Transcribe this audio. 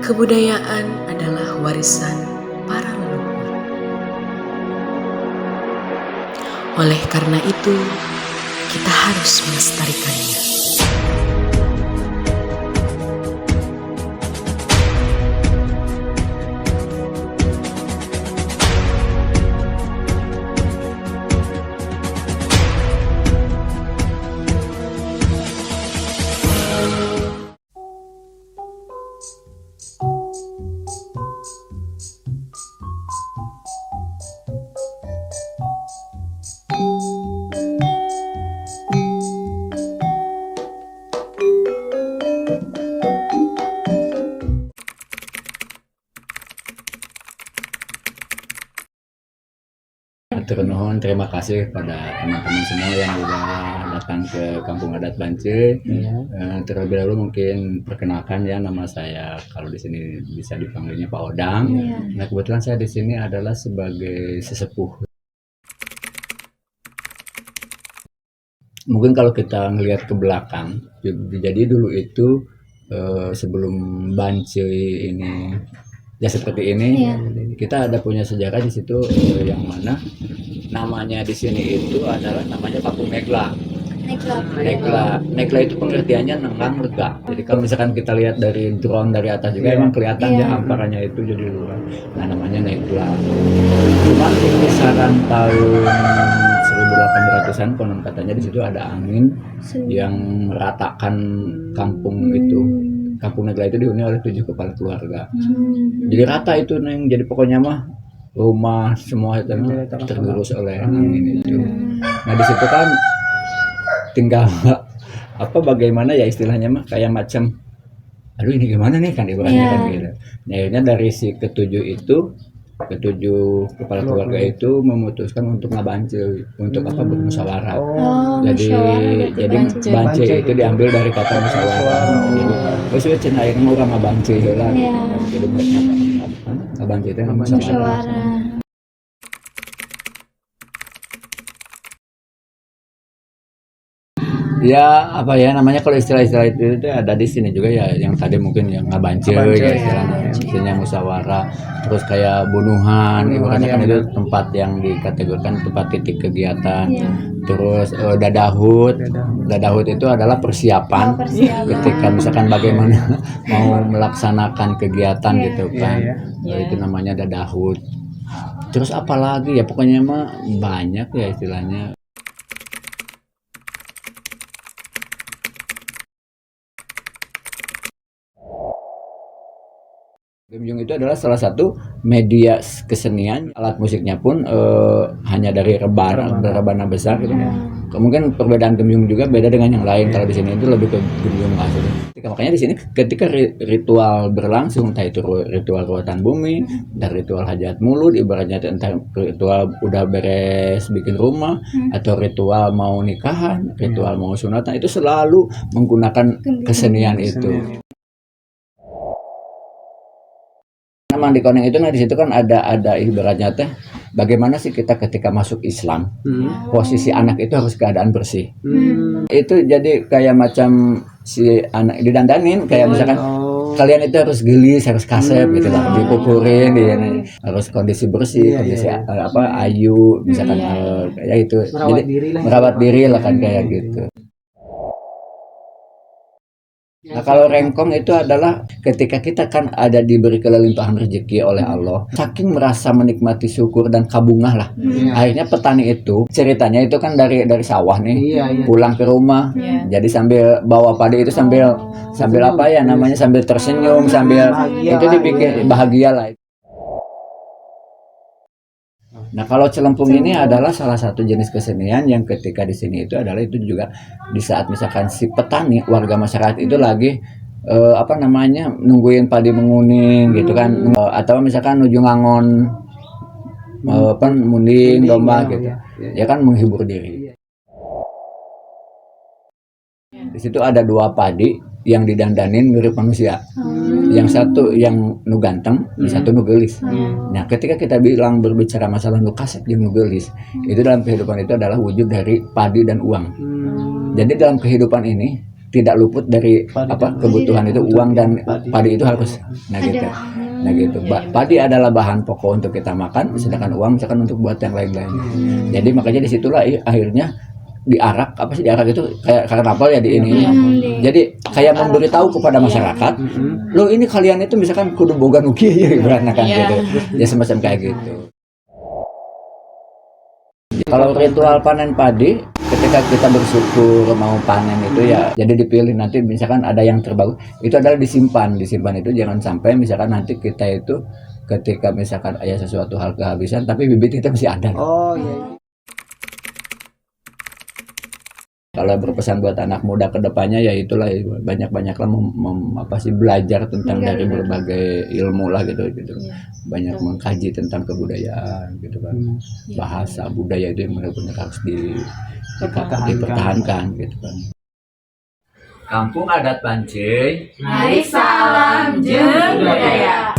Kebudayaan adalah warisan para leluhur. Oleh karena itu, kita harus melestarikannya. Hatur nuhun, terima kasih kepada teman-teman semua yang sudah datang ke Kampung Adat Bance. Terlebih dahulu mungkin perkenalkan ya, nama saya kalau di sini bisa dipanggilnya Pak Odang. Nah, kebetulan saya di sini adalah sebagai sesepuh. Mungkin kalau kita ngelihat ke belakang, jadi dulu itu sebelum Bance ini ya seperti ini, kita ada punya sejarah di situ yang mana namanya di sini itu adalah namanya Kampung Negla. Negla itu pengertiannya nenggang lega. Jadi kalau misalkan kita lihat dari drone dari atas juga emang kelihatan ya hamparannya itu jadi luar. Nah, namanya Negla. Cuma di kisaran tahun 1800-an konon katanya di situ ada angin yang meratakan kampung itu. Kampung Negla itu dihuni oleh 7 kepala keluarga. Jadi rata itu neng. Jadi pokoknya mah rumah semua itu tergerus oleh angin itu. Nah, di situ kan tinggal bagaimana ya istilahnya mah kayak macam aduh ini gimana nih kan ibaratnya kan gitu. Nah, akhirnya dari si ketujuh kepala keluarga itu memutuskan untuk ngabance untuk bermusyawarah. Jadi bance itu diambil dari kata musyawarah. Terus ya cina akhirnya mau ngabance lah. Jadi buatnya ngabance itu musyawarah. Ya namanya kalau istilah-istilah itu ada di sini juga ya, yang tadi mungkin yang ngabance ya istilahnya, istilahnya musyawarah, terus kayak bunuhan, ibaratnya kan itu tempat yang dikategorikan tempat titik kegiatan. Terus dadahut itu adalah persiapan ketika misalkan bagaimana mau melaksanakan kegiatan gitu kan. Itu namanya dadahut. Terus apalagi ya pokoknya mah banyak ya istilahnya. Gambyung itu adalah salah satu media kesenian, alat musiknya pun hanya dari rebana besar gitu. Mungkin perbedaan gambyung juga beda dengan yang lain. Kalau di sini itu lebih ke gambyung asli. Makanya di sini ketika ritual berlangsung, entah itu ritual ruatan bumi, dan ritual hajat mulut, ibaratnya entah ritual udah beres bikin rumah, atau ritual mau nikahan, ritual mau sunatan, itu selalu menggunakan kesenian itu. Memang di Koneng itu, nah di situ kan ada ibaratnya teh bagaimana sih kita ketika masuk Islam, posisi anak itu harus keadaan bersih. Itu jadi kayak macam si anak didandanin kayak misalkan kalian itu harus gelis, harus kasep gitu lah, dipupurin, harus kondisi bersih, kondisi ayu, misalkan kayak itu. Jadi merawat diri lah kan kayak gitu. Nah, kalau rengkong itu adalah ketika kita kan ada diberi kelimpahan rezeki oleh Allah, saking merasa menikmati syukur dan kabungah lah. Akhirnya petani itu ceritanya itu kan dari sawah nih, pulang ke rumah, jadi sambil bawa padi itu sambil sambil tersenyum, sambil itu dibikin bahagia lah. Nah, kalau celempung ini adalah salah satu jenis kesenian yang ketika di sini itu adalah itu juga di saat misalkan si petani, warga masyarakat itu lagi nungguin padi menguning gitu kan, atau misalkan nuju ngangon munding domba gitu. Ya kan menghibur diri. Di situ ada 2 padi yang didandanin mirip manusia. Yang satu yang nu ganteng, yang satu nu gelis. Nah, ketika kita berbicara masalah nu kasep jeung nu gelis, itu dalam kehidupan itu adalah wujud dari padi dan uang. Jadi dalam kehidupan ini tidak luput dari kebutuhan itu, uang dan padi itu harus. Nah gitu. Nah gitu. Padi adalah bahan pokok untuk kita makan, sedangkan uang misalkan untuk buat yang lain-lain. Jadi makanya disitulah akhirnya diarak, diarak itu kayak karnaval ya di ini. Jadi kayak memberitahu kepada masyarakat, lo ini kalian itu misalkan kudu boga nuki ya ibaratnya kan gitu. Ya semacam kayak gitu. Kalau ritual panen padi, ketika kita bersyukur mau panen itu ya, jadi dipilih nanti misalkan ada yang terbagus, itu adalah disimpan itu jangan sampai misalkan nanti kita itu ketika misalkan ada sesuatu hal kehabisan, tapi bibit kita masih ada. Oh iya. Kalau berpesan buat anak muda kedepannya ya itulah banyak-banyaklah belajar tentang dari berbagai ilmu lah gitu. Banyak mengkaji tentang kebudayaan gitu kan. Bahasa budaya itu yang benar-benar harus dipertahankan gitu kan. Kampung Adat Pancing. Mari salam jeung budaya.